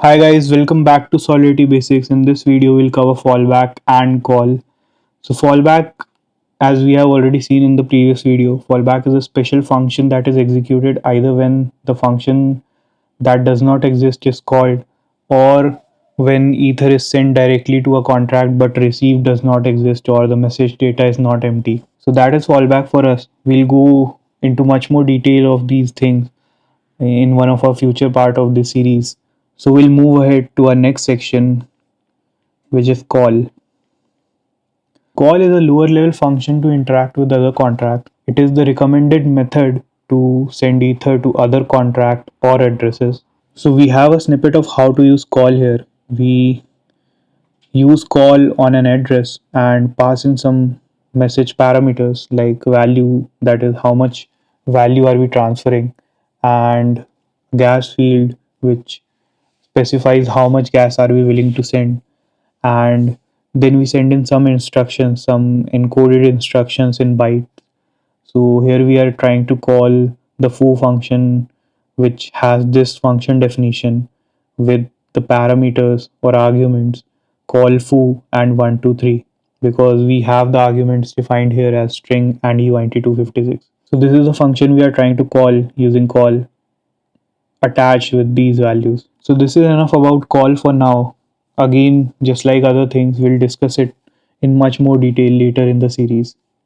Hi guys, welcome back to Solidity Basics. In this video, we'll cover fallback and call. So fallback, as we have already seen in the previous video, fallback is a special function that is executed either when the function that does not exist is called or when ether is sent directly to a contract but received does not exist or the message data is not empty. So that is fallback for us. We'll go into much more detail of these things in one of our future part of this series. So we'll move ahead to our next section, which is call. Call is a lower level function to interact with other contract. It is the recommended method to send ether to other contract or addresses. So we have a snippet of how to use call here. We use call on an address and pass in some message parameters like value, that is how much value are we transferring, and gas field, which specifies how much gas are we willing to send, and then we send in some instructions, some encoded instructions in byte. So here we are trying to call the foo function, which has this function definition with the parameters or arguments call foo and 123, because we have the arguments defined here as string and uint256. So this is the function we are trying to call using call attached with these values. So this is enough about call for now. Again, just like other things, we'll discuss it in much more detail later in the series.